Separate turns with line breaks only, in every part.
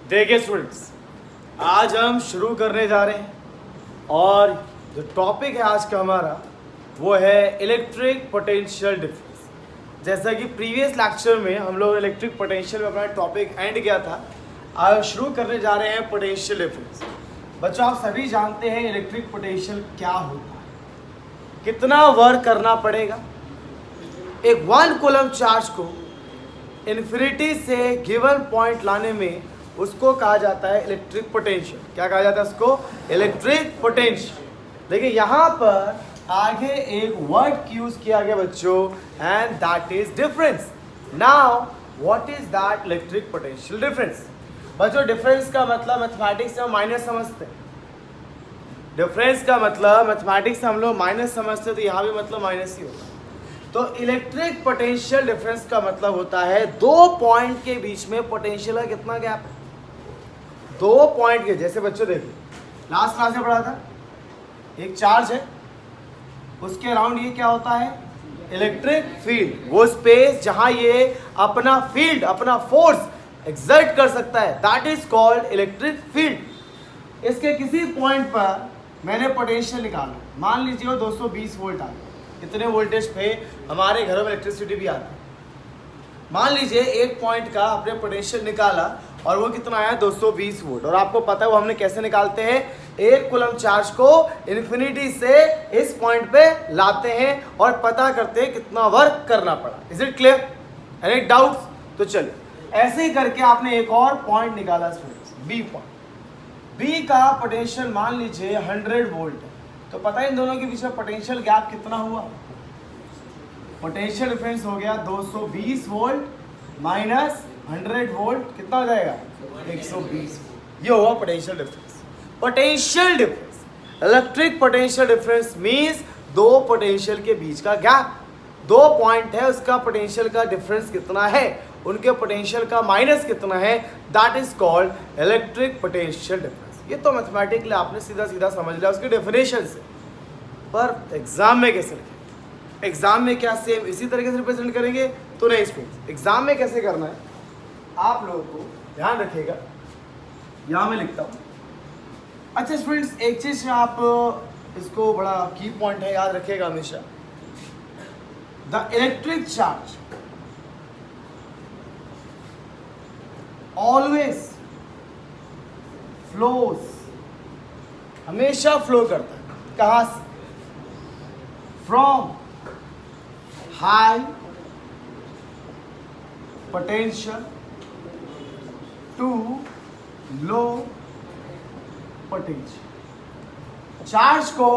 देखिए स्टूडेंट्स, आज हम शुरू करने जा रहे हैं और जो टॉपिक है आज का हमारा वो है इलेक्ट्रिक पोटेंशियल डिफरेंस। जैसा कि प्रीवियस लेक्चर में हम लोग इलेक्ट्रिक पोटेंशियल में अपना टॉपिक एंड किया था, आज शुरू करने जा रहे हैं पोटेंशियल डिफरेंस। बच्चों, आप सभी जानते हैं इलेक्ट्रिक पोटेंशियल क्या होता है, कितना वर्क करना पड़ेगा। एक 1 कूलम चार्ज को इन्फिनिटी से गिवन पॉइंट लाने में उसको कहा जाता है इलेक्ट्रिक पोटेंशियल। क्या कहा जाता है उसको? Electric potential. देखिए यहाँ पर आगे एक वर्ड यूज किया गया बच्चों, and that is difference. Now what is that electric potential difference? बच्चों, डिफरेंस का मतलब मैथमेटिक्स से हम माइनस समझते हैं। डिफरेंस का मतलब मैथमेटिक्स से हम लोग माइनस समझते हैं, तो यहाँ भी मतलब माइनस ही होगा। तो इलेक्ट्रिक पोटेंशियल डिफरेंस का मतलब होता है दो पॉइंट के बीच में पोटेंशियल का कितना गैप है। दो पॉइंट के, जैसे बच्चों देखिए लास्ट क्लास में पढ़ा था, एक चार्ज है, उसके अराउंड ये क्या होता है? Electric field. वो स्पेस जहां ये अपना फील्ड, अपना फोर्स एक्सर्ट कर सकता है, that is called electric field. इसके किसी पॉइंट पर मैंने पोटेंशियल निकाला, मान लीजिए वो 220 वोल्ट आ गया। इतने वोल्टेज पे हमारे घरों में इलेक्ट्रिसिटी भी आती है। मान लीजिए एक पॉइंट का आपने पोटेंशियल निकाला और वो कितना आया? 220 वोल्ट। और आपको पता है वो हमने कैसे निकालते हैं? एक कूलम चार्ज को इन्फिनिटी से इस पॉइंट पे लाते हैं और पता करते हैं कितना वर्क करना पड़ा। Is it clear? Any doubts? तो चलिए ऐसे ही करके आपने एक और पॉइंट निकाला स्टूडेंट्स, बी पॉइंट। बी का पोटेंशियल मान लीजिए 100 वोल्ट है। तो पता है इन दोनों के बीच में पोटेंशियल गैप कितना हुआ? पोटेंशियल डिफरेंस हो गया 220 वोल्ट माइनस 100 वोल्ट, कितना हो जाएगा? 120। ये हुआ potential difference. Potential difference, electric potential difference means दो पोटेंशियल के बीच का गैप। दो पॉइंट है, उसका पोटेंशियल का डिफरेंस कितना है, उनके पोटेंशियल का माइनस कितना है, that is called electric potential difference. ये तो मैथमेटिकली आपने सीधा सीधा समझ लिया उसकी डेफिनेशन से, पर एग्जाम में कैसे लिखें? एग्जाम में क्या सेम इसी तरीके से रिप्रेजेंट करेंगे? तो नहीं स्टूडेंट्स, एग्जाम में कैसे करना है आप लोगों को ध्यान रखिएगा। यहाँ मैं लिखता हूँ। अच्छा स्टूडेंट्स, एक चीज आप इसको बड़ा की पॉइंट है, याद रखिएगा हमेशा। The electric charge always flows, हमेशा फ्लो करता है। कहाँ से? From high potential to low potential. Charge को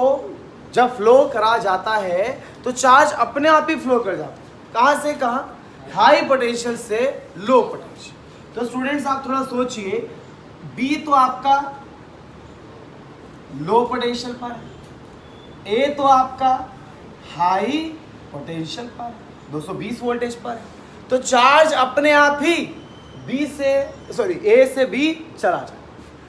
जब फ्लो करा जाता है तो चार्ज अपने आप ही फ्लो कर जाता है। कहाँ से कहाँ? हाई पोटेंशियल से लो पोटेंशियल। तो स्टूडेंट्स आप थोड़ा सोचिए, बी तो आपका लो पोटेंशियल पर है, ए तो आपका हाई पोटेंशियल पर, 220 वोल्टेज पर है। तो चार्ज अपने आप ही ए से बी चला जाए,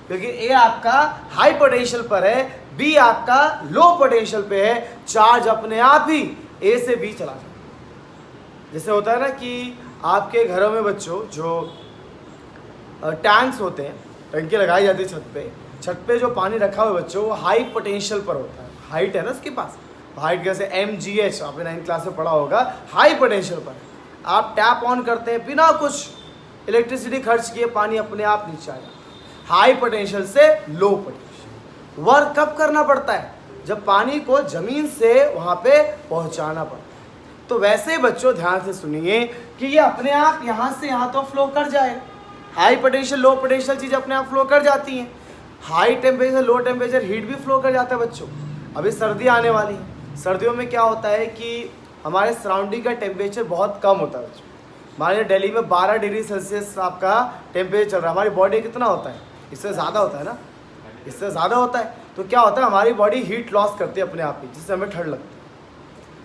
क्योंकि ए आपका हाई पोटेंशियल पर है, बी आपका लो पोटेंशियल पे है। चार्ज अपने आप ही ए से बी चला जाए। जैसे होता है ना कि आपके घरों में बच्चों जो टैंक्स होते हैं, टंकी लगाई जाती है छत पे जो पानी रखा हुआ है बच्चों, वो हाई पोटेंशियल पर होता है। हाइट है ना उसके पास, हाइट कैसे? MGH, आपने 9th क्लास में पढ़ा होगा। हाई पोटेंशियल पर आप टैप ऑन करते हैं, बिना कुछ इलेक्ट्रिसिटी खर्च किए पानी अपने आप नीचे आएगा। हाई पोटेंशियल से लो पोटेंशियल। वर्क कब करना पड़ता है? जब पानी को जमीन से वहाँ पे पहुँचाना पड़ता है। तो वैसे बच्चों ध्यान से सुनिए कि ये अपने आप यहाँ से यहाँ तो फ्लो कर जाए। हाई पोटेंशियल लो पोटेंशियल चीज़ अपने आप फ्लो कर जाती हैं। High temperature low temperature heat भी फ्लो कर जाता है बच्चों। अभी सर्दी आने वाली है, सर्दियों में क्या होता है कि हमारे सराउंडिंग का टेम्परेचर बहुत कम होता है बच्चों। मान लीजिए दिल्ली में 12 डिग्री सेल्सियस आपका टेम्परेचर चल रहा है, हमारी बॉडी कितना होता है? इससे ज़्यादा होता है ना, इससे ज़्यादा होता है। तो क्या होता है, हमारी बॉडी हीट लॉस करती है अपने आप ही, जिससे हमें ठंड लगती है।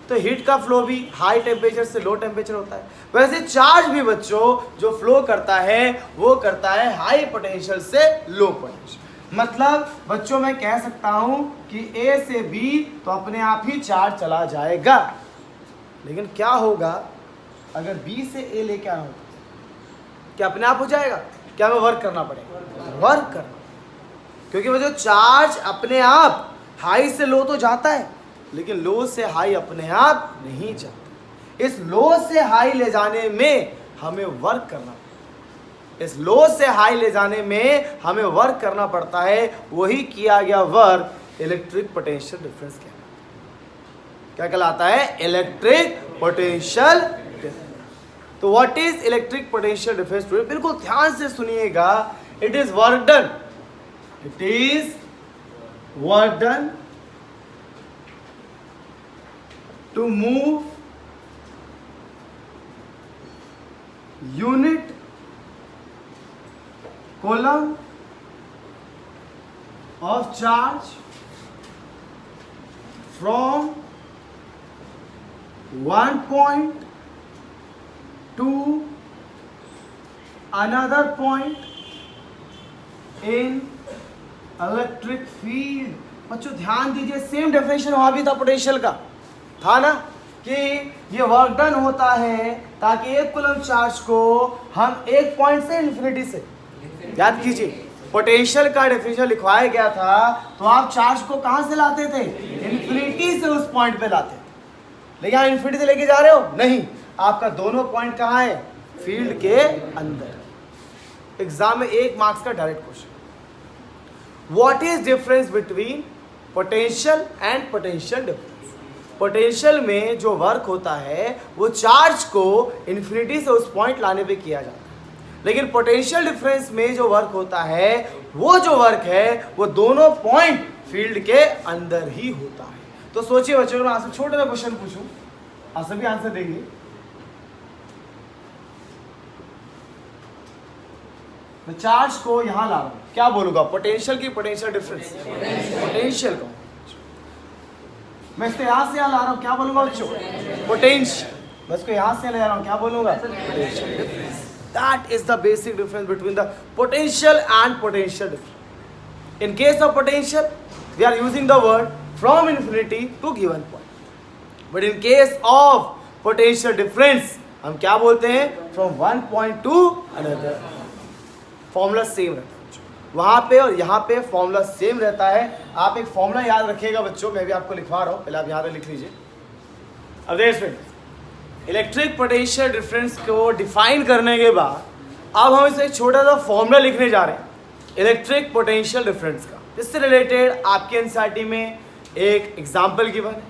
तो हीट का फ्लो भी हाई टेम्परेचर से लो टेम्परेचर होता है। वैसे चार्ज भी बच्चों जो फ्लो करता है वो करता है हाई पोटेंशियल से लो पोटेंशियल। मतलब बच्चों मैं कह सकता हूं कि ए से बी तो अपने आप ही चार्ज चला जाएगा, लेकिन क्या होगा अगर बी से ए लेके आना होगा? क्या अपने आप हो जाएगा? क्या हमें वर्क करना पड़ेगा, वर्क करना, क्योंकि वो जो चार्ज अपने आप हाई से लो तो जाता है, लेकिन लो से हाई अपने आप नहीं जाता। इस लो से हाई ले जाने में हमें वर्क करना पड़ता है, इस लो से हाई ले जाने में हमें वर्क करना पड़ता है। वही किया गया वर्क इलेक्ट्रिक पोटेंशियल डिफरेंस क्या कहलाता है, इलेक्ट्रिक पोटेंशियल डिफरेंस। तो what is electric potential difference? बिल्कुल ध्यान से सुनिएगा। It is work done, it is work done to move unit coulomb of charge from one point to another point in electric field। बच्चों ध्यान दीजिए, same definition वहां भी था पोटेंशियल का, था ना, कि ये वर्क डन होता है ताकि एक कूलम चार्ज को हम एक पॉइंट से इन्फिनिटी से, याद कीजिए पोटेंशियल का डेफिनेशन लिखवाया गया था, तो आप चार्ज को कहां से लाते थे, इन्फिनिटी से उस पॉइंट पे लाते थे। लेकिन आप इन्फिनिटी से लेके जा रहे हो, नहीं, आपका दोनों पॉइंट कहां है, फील्ड के अंदर। एग्जाम में 1 मार्क्स का direct question. What is difference between potential and potential difference? Potential में जो वर्क होता है वो चार्ज को इन्फिनिटी से उस पॉइंट लाने पे किया जाता है, लेकिन पोटेंशियल डिफरेंस में जो वर्क होता है वो जो वर्क है वो दोनों पॉइंट फील्ड के अंदर ही होता है। तो सोचिए बच्चों, मैं आपसे छोटा सा क्वेश्चन पूछूं, आप सभी आंसर देंगे। मैं चार्ज को यहां ला रहा हूं, क्या बोलूंगा, पोटेंशियल की पोटेंशियल डिफरेंस, पोटेंशियल को मैं इसको यहां से यहां ला रहा हूं, क्या बोलूंगा बच्चों, पोटेंशियल। मैं इसको यहां से ले रहा हूं, क्या बोलूंगा, potential difference. That is the basic difference between the potential and potential difference. In case of potential we are using the word from infinity to given point, but in case of potential difference हम क्या बोलते हैं, from one point to another. Formula same रहता है वहाँ पे और यहाँ पे, फॉर्मूला सेम रहता है। आप एक फॉर्मूला याद रखिएगा बच्चों, मैं भी आपको लिखवा रहा हूँ, पहले आप यहाँ पे लिख लीजिए। अब देखिए इलेक्ट्रिक पोटेंशियल डिफरेंस को डिफाइन करने के बाद अब हम इसे एक छोटा सा फॉर्मूला लिखने जा रहे हैं इलेक्ट्रिक पोटेंशियल डिफरेंस का। इससे रिलेटेड आपके एनसीईआरटी में एक एग्जाम्पल गिवन है,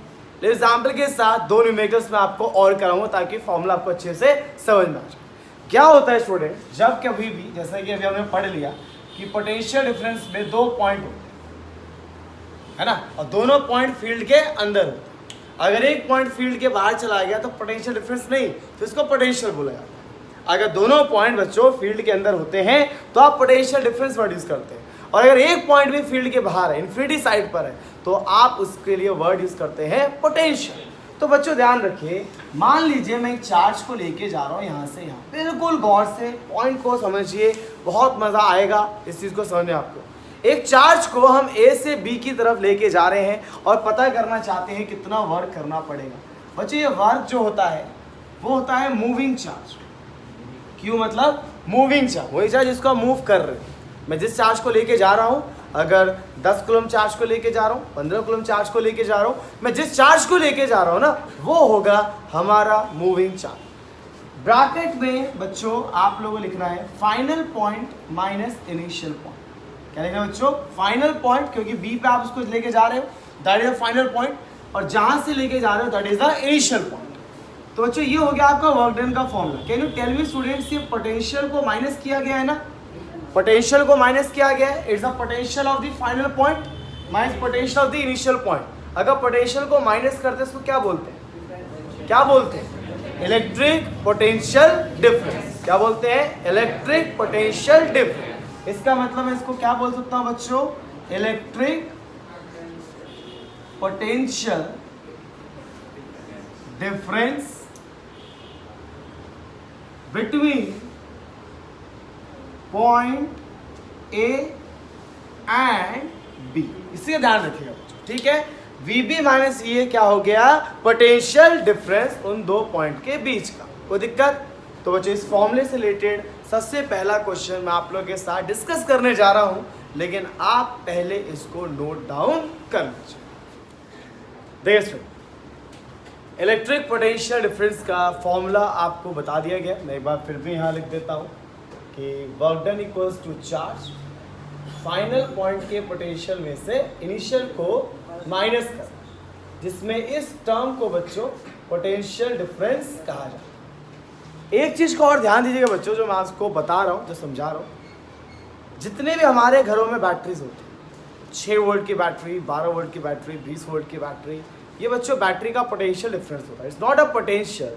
एग्जाम्पल के साथ 2 न्यूमेरिकल्स में आपको और कराऊंगा ताकि फॉर्मूला आपको अच्छे से समझ में आ जाए। क्या होता है स्टूडेंट, जब कभी भी, जैसा कि अभी हमने पढ़ लिया कि पोटेंशियल डिफरेंस में 2 पॉइंट होते हैं, है ना, और दोनों पॉइंट फील्ड के अंदर होते हैं। अगर एक पॉइंट फील्ड के बाहर चला गया तो पोटेंशियल डिफरेंस नहीं, तो इसको पोटेंशियल बोला जाता है। अगर दोनों पॉइंट बच्चों फील्ड के अंदर होते हैं तो आप पोटेंशियल डिफरेंस वर्ड यूज करते हैं, और अगर एक पॉइंट भी फील्ड के बाहर है, इन्फिनिटी साइड पर है, तो आप उसके लिए वर्ड यूज करते हैं पोटेंशियल। तो बच्चों ध्यान रखिए, मान लीजिए मैं एक चार्ज को लेके जा रहा हूँ यहाँ से यहाँ, बिल्कुल गौर से पॉइंट को समझिए, बहुत मजा आएगा इस चीज को समझने आपको। एक चार्ज को हम ए से बी की तरफ लेके जा रहे हैं और पता करना चाहते हैं कितना वर्क करना पड़ेगा। बच्चों ये वर्क जो होता है वो होता है मूविंग चार्ज। क्यों, मतलब मूविंग चार्ज, वही चार्ज जिसको हम मूव कर रहे हैं। मैं जिस चार्ज को लेके जा रहा हूँ, अगर 10 कूलम चार्ज को लेके जा रहा हूँ, 15 कूलम चार्ज को लेके जा रहा हूँ, मैं जिस चार्ज को लेके जा रहा हूँ ना, वो होगा हमारा मूविंग चार्ज। ब्रैकेट में बच्चों आप लोगों को लिखना है final point minus initial point. क्या लिखना है बच्चों, फाइनल पॉइंट, क्योंकि बी पे आप उसको लेके जा रहे हो, that is the final point, और जहां से लेके जा रहे हो that is the initial point. तो बच्चों ये हो गया आपका वर्क डन का formula. Can you tell me students, ये पोटेंशियल को माइनस किया गया है ना, पोटेंशियल को माइनस किया गया है, it's the potential of the final point minus potential of the initial point. अगर पोटेंशियल को माइनस करते हैं इसको क्या बोलते हैं, क्या बोलते हैं, इलेक्ट्रिक पोटेंशियल डिफरेंस। क्या बोलते हैं, इलेक्ट्रिक पोटेंशियल डिफरेंस। इसका मतलब मैं इसको क्या बोल सकता हूं बच्चों, electric potential difference between point A and B. इससे ध्यान रखिएगा बच्चों, ठीक है। VB माइनस ये क्या हो गया, पोटेंशियल डिफरेंस उन 2 पॉइंट के बीच का। कोई दिक्कत? तो बच्चों इस फॉर्मूले से रिलेटेड सबसे पहला क्वेश्चन मैं आप लोगों के साथ डिस्कस करने जा रहा हूँ, लेकिन आप पहले इसको नोट डाउन कर लीजिए। देखिए स्टूडेंट, इलेक्ट्रिक पोटेंशियल डिफरेंस का फॉर्मूला आपको बता दिया गया। मैं एक बार फिर भी यहाँ लिख देता हूँ कि work done equals to charge final point के पोटेंशियल में से इनिशियल को माइनस कर, जिसमें इस टर्म को बच्चों पोटेंशियल डिफरेंस कहा जाता है। एक चीज़ को और ध्यान दीजिएगा बच्चों, जो मैं आपको बता रहा हूँ, जो समझा रहा हूँ, जितने भी हमारे घरों में बैटरीज होती हैं, 6 वोल्ट की बैटरी, 12 वोल्ट की बैटरी, 20 वोल्ट की बैटरी, ये बच्चों बैटरी का पोटेंशियल डिफरेंस होता है। It's not a potential,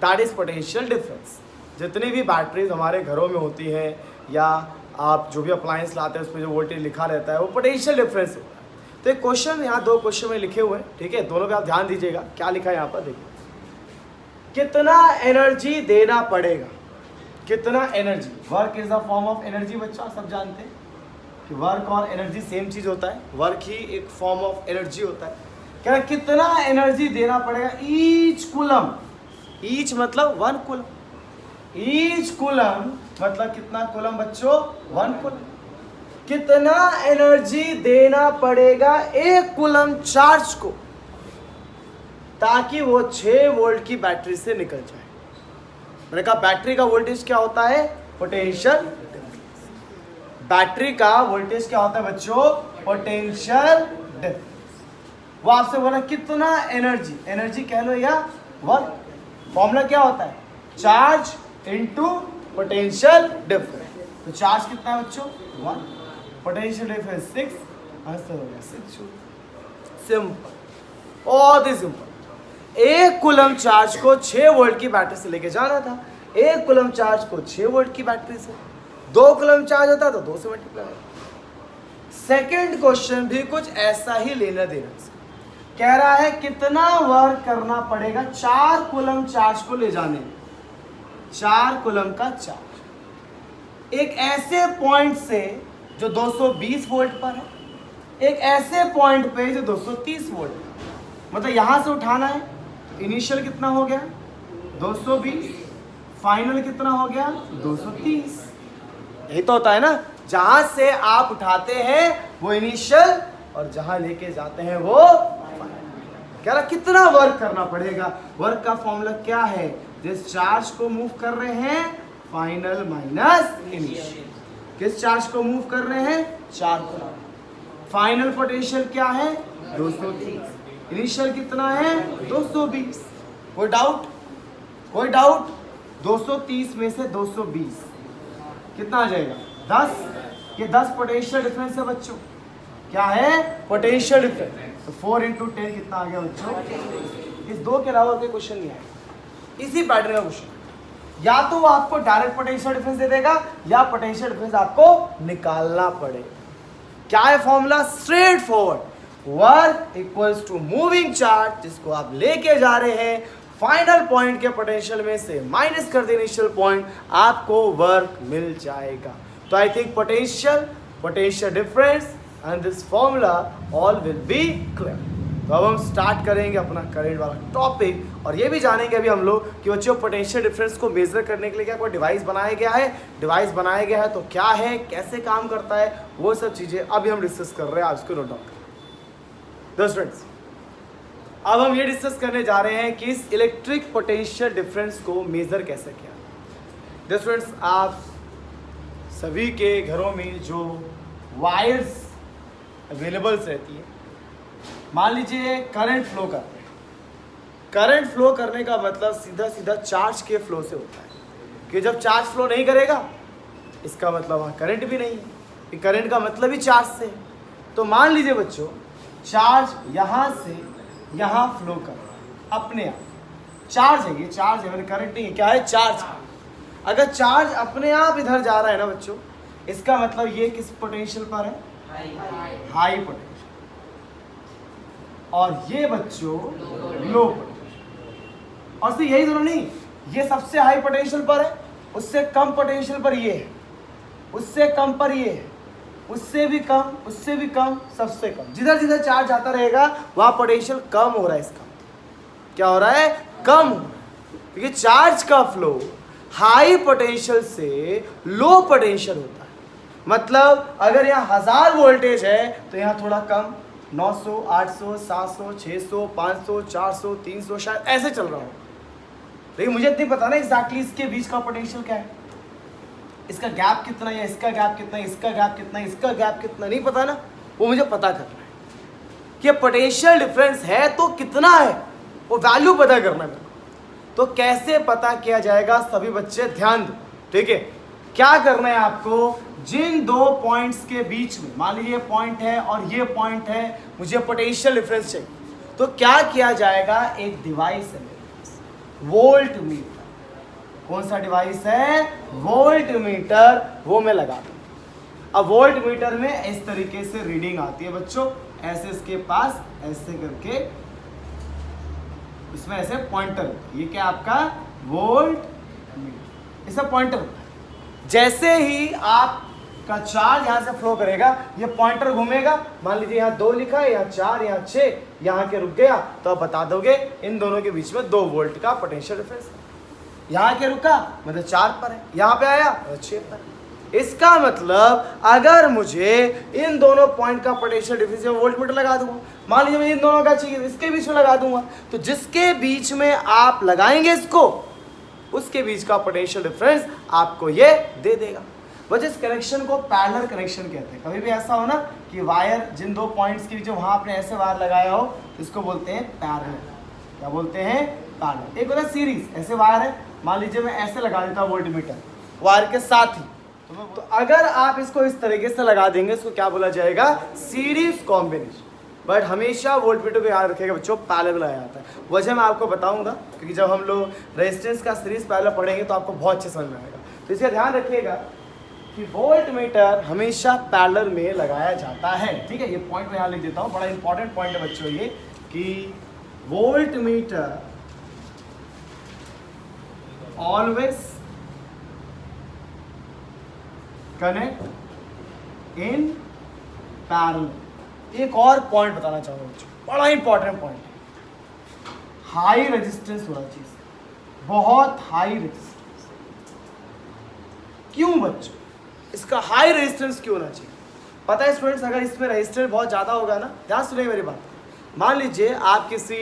that is potential difference. जितनी भी बैटरीज हमारे घरों में होती हैं या आप जो भी अप्लायंस लाते हैं उस पर जो वोल्टेज लिखा रहता है वो पोटेंशियल डिफरेंस होता है। तो एक क्वेश्चन यहाँ 2 क्वेश्चन में लिखे हुए हैं, ठीक है, दोनों पे आप ध्यान दीजिएगा। क्या लिखा है यहाँ पर देखिए, कितना एनर्जी देना पड़ेगा, कितना energy, work is the form of energy. बच्चा सब जानते हैं कि वर्क और एनर्जी सेम चीज होता है, वर्क ही एक फॉर्म ऑफ एनर्जी होता है। क्या कितना एनर्जी देना पड़ेगा ईच कूलम, ईच मतलब 1 कूलम, ईच कूलम मतलब कितना कूलम बच्चों, 1 कूलम। कितना एनर्जी देना पड़ेगा 1 कूलम चार्ज को ताकि वो 6 वोल्ट की बैटरी से निकल जाए। मैंने कहा बैटरी का वोल्टेज क्या होता है, पोटेंशियल डिफरेंस। बैटरी का वोल्टेज क्या होता है बच्चों, पोटेंशियल डिफरेंस। वो आपसे बोला कितना एनर्जी, एनर्जी कह लो या वर्क, फॉर्मूला क्या होता है, चार्ज इनटू पोटेंशियल डिफरेंस। तो चार्ज कितना है बच्चों, 1, पोटेंशियल डिफरेंस 6, आंसर हो गया 6 जूल। सिंपल, बहुत ही सिंपल। 1 कूलम चार्ज को 6 वोल्ट की बैटरी से लेके जाना था, 1 कूलम चार्ज को 6 वोल्ट की बैटरी से, 2 कूलम चार्ज होता तो 2 से मल्टीप्लाई। सेकेंड क्वेश्चन भी कुछ ऐसा ही लेना देना, कह रहा है कितना वर्क करना पड़ेगा 4 कूलम चार्ज को ले जाने में, 4 कूलम का चार्ज एक ऐसे पॉइंट से जो 220 वोल्ट पर है, एक ऐसे पॉइंट पे जो 230 वोल्ट पर। मतलब यहां से उठाना है, इनिशियल कितना हो गया 220, फाइनल कितना हो गया 230। यही तो होता है ना, जहां से आप उठाते हैं वो इनिशियल और जहां लेके जाते हैं वो फाइनल। कह रहा कितना वर्क करना पड़ेगा, वर्क का फॉर्मूला क्या है, जिस चार्ज को मूव कर रहे हैं फाइनल माइनस इनिशियल। किस चार्ज को मूव कर रहे हैं, 4 को। फाइनल पोटेंशियल क्या है 230, इनिशियल कितना है 220। कोई डाउट, कोई डाउट, 230 में से 220 कितना आ जाएगा 10। ये 10 पोटेंशियल डिफरेंस है बच्चों, क्या है पोटेंशियल डिफरेंस। तो 4 × 10 कितना आ गया बच्चों। इस 2 के अलावा कोई क्वेश्चन नहीं आएगा, इसी पैटर्न का क्वेश्चन। या तो वो आपको डायरेक्ट पोटेंशियल डिफरेंस दे देगा या पोटेंशियल डिफरेंस आपको निकालना पड़ेगा। क्या है formula, straight forward, work equals to moving charge, जिसको आप लेके जा रहे हैं फाइनल पॉइंट के पोटेंशियल में से माइनस कर दे इनिशियल पॉइंट, आपको वर्क मिल जाएगा। तो I think potential difference and this formula all will be clear. तो अब हम स्टार्ट करेंगे अपना करंट वाला टॉपिक, और ये भी जानेंगे अभी हम लोग कि बच्चों पोटेंशियल डिफरेंस को मेजर करने के लिए क्या कोई डिवाइस बनाया गया है, डिवाइस बनाया गया है तो क्या है, कैसे काम करता है, वो सब चीज़ें अभी हम डिस्कस कर रहे हैं। आज को नोट डाउन करें। स्टूडेंट्स, अब हम ये डिस्कस करने जा रहे हैं कि इस इलेक्ट्रिक पोटेंशियल डिफरेंस को मेजर कैसे किया। स्टूडेंट्स, आप सभी के घरों में जो वायर्स अवेलेबल्स रहती है, मान लीजिए करंट फ्लो करते हैं। करंट फ्लो करने का मतलब सीधा सीधा चार्ज के फ्लो से होता है कि जब चार्ज फ्लो नहीं करेगा इसका मतलब वहाँ करंट भी नहीं है, करंट का मतलब ही चार्ज से। तो मान लीजिए बच्चों, चार्ज यहाँ से यहाँ फ्लो कर रहा है अपने आप, चार्ज है, ये चार्ज है, मैंने करंट नहीं है, क्या है चार्ज। अगर चार्ज अपने आप इधर जा रहा है ना बच्चों, इसका मतलब ये किस पोटेंशियल पर है, हाई पोटेंशियल, और ये बच्चों लो पोटेंशियल। और सिर्फ यही दोनों नहीं, ये सबसे हाई पोटेंशियल पर है, उससे कम पोटेंशियल पर ये है, उससे कम पर ये है, उससे भी कम, उससे भी कम, सबसे कम। जिधर जिधर चार्ज आता रहेगा वहाँ पोटेंशियल कम हो रहा है, इसका क्या हो रहा है, कम हो रहा है। क्योंकि चार्ज का फ्लो हाई पोटेंशियल से लो पोटेंशियल होता है। मतलब अगर यहाँ 1000 वोल्टेज है तो यहाँ थोड़ा कम 900, 800, 700, 600, 500, 400, 300 शायद ऐसे चल रहा हो। लेकिन मुझे इतनी पता ना एग्जैक्टली इसके बीच का पोटेंशियल क्या है, इसका गैप कितना है, इसका गैप कितना है, इसका गैप कितना है, इसका गैप कितना, नहीं पता ना, वो मुझे पता करना है कि पोटेंशियल डिफरेंस है तो कितना है, वो वैल्यू पता करना है। तो कैसे पता किया जाएगा, सभी बच्चे ध्यान दो, ठीक है। क्या करना है आपको, जिन दो पॉइंट्स के बीच में, मान लीजिए पॉइंट है और ये पॉइंट है, मुझे पोटेंशियल डिफरेंस चाहिए, तो क्या किया जाएगा, एक डिवाइस है वोल्ट मीटर। कौन सा डिवाइस है, वोल्ट मीटर, वो मैं लगा दूं। अब वोल्ट मीटर में इस तरीके से रीडिंग आती है बच्चों, ऐसे इसके पास ऐसे करके इसमें ऐसे पॉइंटर, ये क्या आपका वोल्ट मीटर, इसमें पॉइंटर होता है। जैसे ही आपका चार्ज यहाँ से फ्लो करेगा, ये पॉइंटर घूमेगा, मान लीजिए यहाँ 2 लिखा है, यहाँ 4, यहाँ 6, यहाँ के रुक गया, तो आप बता दोगे इन दोनों के बीच में 2 वोल्ट का पोटेंशियल डिफरेंस है। यहाँ के रुका मतलब 4 पर है, यहाँ पे आया 6 पर है। इसका मतलब अगर मुझे इन दोनों पॉइंट का पोटेंशियल डिफरेंस वोल्ट मीटर लगा दूंगा, मान लीजिए मैं इन दोनों का चाहिए, इसके बीच में लगा दूंगा, तो जिसके बीच में आप लगाएंगे इसको, उसके बीच का पोटेंशियल डिफरेंस आपको ये दे देगा। बस इस कनेक्शन को पैरेलल कनेक्शन कहते हैं। कभी भी ऐसा हो ना कि वायर जिन 2 पॉइंट्स के बीच वहां आपने ऐसे वायर लगाया हो, इसको बोलते हैं पैरेलल। क्या बोलते हैं, पैरेलल। एक होता है सीरीज, ऐसे वायर है, मान लीजिए मैं ऐसे लगा देता हूँ वोल्ट मीटर वायर के साथ ही, तो अगर आप इसको इस तरीके से लगा देंगे, इसको क्या बोला जाएगा, सीरीज कॉम्बिनेशन। बट हमेशा वोल्ट मीटर को याद रखिएगा बच्चों, पैरेलल लगाया जाता है। वजह मैं आपको बताऊंगा, क्योंकि जब हम लोग रेजिस्टेंस का सीरीज पैरेलल पढ़ेंगे तो आपको बहुत अच्छे समझ में आएगा। तो इसका ध्यान रखिएगा कि वोल्ट मीटर हमेशा पैरेलल में लगाया जाता है, ठीक है। ये पॉइंट मैं यहाँ लिख देता हूँ, बड़ा इंपॉर्टेंट पॉइंट है बच्चों ये, कि volt meter always connect in parallel. एक और पॉइंट बताना चाहूंगा बच्चों, बड़ा इंपॉर्टेंट पॉइंट है, हाई रेजिस्टेंस होना चाहिए, बहुत हाई रेजिस्टेंस। क्यों बच्चों, इसका हाई रेजिस्टेंस क्यों होना चाहिए, पता है स्टूडेंट्स, अगर इसमें रेजिस्टेंस बहुत ज़्यादा होगा ना, ध्यान सुनिए मेरी बात। मान लीजिए आप किसी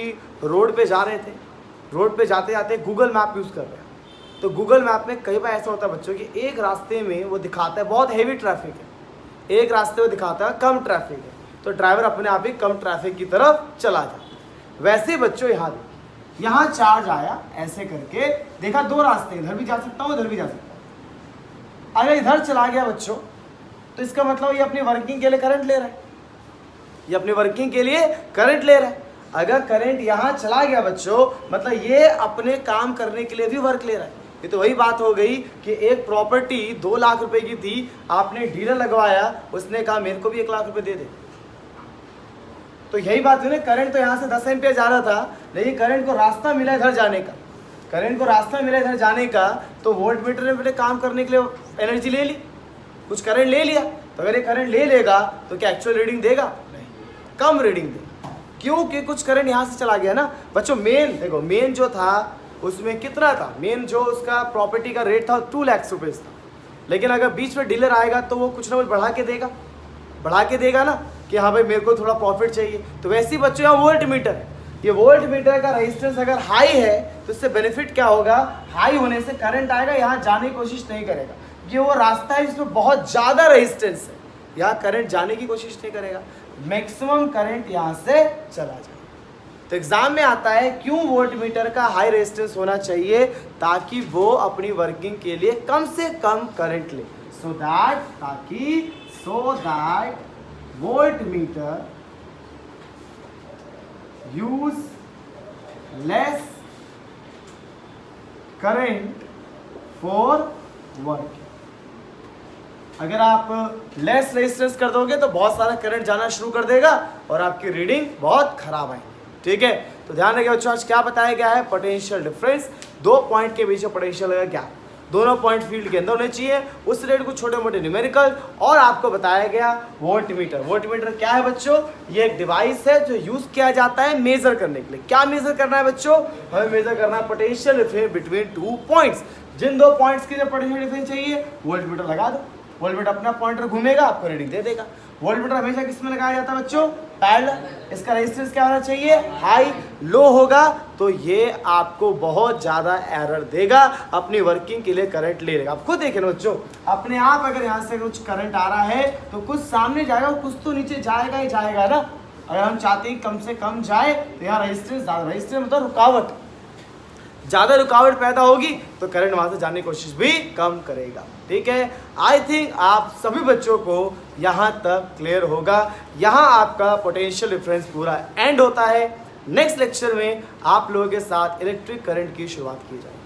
रोड पे जा रहे थे, रोड पे जाते जाते गूगल मैप यूज़ कर रहे हैं, तो गूगल मैप में कई बार ऐसा होता है बच्चों कि एक रास्ते में वो दिखाता है बहुत हेवी ट्रैफिक है, एक रास्ते में दिखाता है कम ट्रैफिक है, तो ड्राइवर अपने आप ही कम ट्रैफिक की तरफ चला जाता है। वैसे बच्चों यहाँ चार्ज आया, ऐसे करके देखा 2 रास्ते, इधर भी जा सकता हूँ, इधर भी जा सकता हूँ। अगर इधर चला गया बच्चों, तो इसका मतलब ये अपनी वर्किंग के लिए करंट ले रहा है, ये अपनी वर्किंग के लिए करंट ले रहा है। अगर करंट यहाँ चला गया बच्चों, मतलब ये अपने काम करने के लिए भी वर्क ले रहा है। ये तो वही बात हो गई कि एक प्रॉपर्टी 2 लाख रुपए की थी, आपने डीलर लगवाया, उसने कहा मेरे को भी 1 लाख रुपए दे दे, तो यही बात है ना। करंट तो यहाँ से 10 एम्पियर जा रहा था, लेकिन करंट को रास्ता मिला इधर जाने का, करंट को रास्ता मिला इधर जाने का, तो वोल्ट मीटर ने अपने काम करने के लिए एनर्जी ले ली, कुछ करंट ले लिया। तो अगर ये करंट ले लेगा तो क्या एक्चुअल रीडिंग देगा, नहीं, कम रीडिंग देगा, क्योंकि कुछ करंट यहाँ से चला गया ना बच्चों। मेन देखो, मेन जो था उसमें कितना था, मेन जो उसका प्रॉपर्टी का रेट था 2 लाख रुपीज़ था, लेकिन अगर बीच में डीलर आएगा तो वो कुछ ना कुछ बढ़ा के देगा ना, कि हाँ भाई मेरे को थोड़ा प्रॉफिट चाहिए। तो वैसे ही बच्चों यहाँ वोल्ट मीटर है, ये वोल्ट मीटर का रेजिस्टेंस अगर हाई है तो इससे बेनिफिट क्या होगा, हाई होने से करंट आएगा, यहाँ जाने की कोशिश नहीं करेगा। ये वो रास्ता है जिसमें बहुत ज़्यादा रेजिस्टेंस है, यहाँ करंट जाने की कोशिश नहीं करेगा, मैक्सिमम करंट यहाँ से चला जाएगा। तो एग्जाम में आता है क्यों वोल्ट मीटर का हाई रेजिस्टेंस होना चाहिए, ताकि वो अपनी वर्किंग के लिए कम से कम करंट ले, so that volt meter use less current for working. अगर आप लेस रेजिस्टेंस कर दोगे तो बहुत सारा करंट जाना शुरू कर देगा और आपकी रीडिंग बहुत खराब आएगी, ठीक है। तो ध्यान रखिए बच्चों, आज क्या बताया गया है, पोटेंशियल डिफरेंस, 2 पॉइंट के बीच में पोटेंशियल का क्या, दोनों पॉइंट फील्ड के अंदर होने चाहिए, उस रेट को छोटे मोटे न्यूमेरिकल, और आपको बताया गया वोल्ट मीटर। वोल्ट मीटर क्या है बच्चों, ये एक डिवाइस है जो यूज किया जाता है मेजर करने के लिए। क्या मेजर करना है बच्चों, हमें मेजर करना है पोटेंशियल डिफरेंस बिटवीन 2 पॉइंट्स। जिन दो पॉइंट्स की जब पोटेंशियल डिफरेंस चाहिए वोल्ट मीटर लगा दो, वोल्ट मीटर अपना पॉइंटर घूमेगा, आपको रीडिंग दे देगा। वोल्ट मीटर हमेशा किस में लगाया जाता है बच्चों? पैरेलल। इसका रेजिस्टेंस क्या होना चाहिए? हाई। लो होगा तो ये आपको बहुत ज़्यादा एरर देगा, अपनी वर्किंग के लिए करंट ले लेगा। आप खुद देखें ना बच्चों, अपने आप अगर यहाँ से कुछ करंट आ रहा है तो कुछ सामने जाएगा, कुछ तो नीचे जाएगा ही जाएगा ना। अगर हम चाहते हैं कम से कम जाए तो यहाँ रेजिस्टेंस ज़्यादा, रेजिस्टेंस मतलब रुकावट, ज़्यादा रुकावट पैदा होगी तो करंट वहाँ से जाने की कोशिश भी कम करेगा। ठीक है, आई थिंक आप सभी बच्चों को यहाँ तक क्लियर होगा। यहाँ आपका पोटेंशियल डिफरेंस पूरा एंड होता है। नेक्स्ट लेक्चर में आप लोगों के साथ इलेक्ट्रिक करंट की शुरुआत की जाएगी।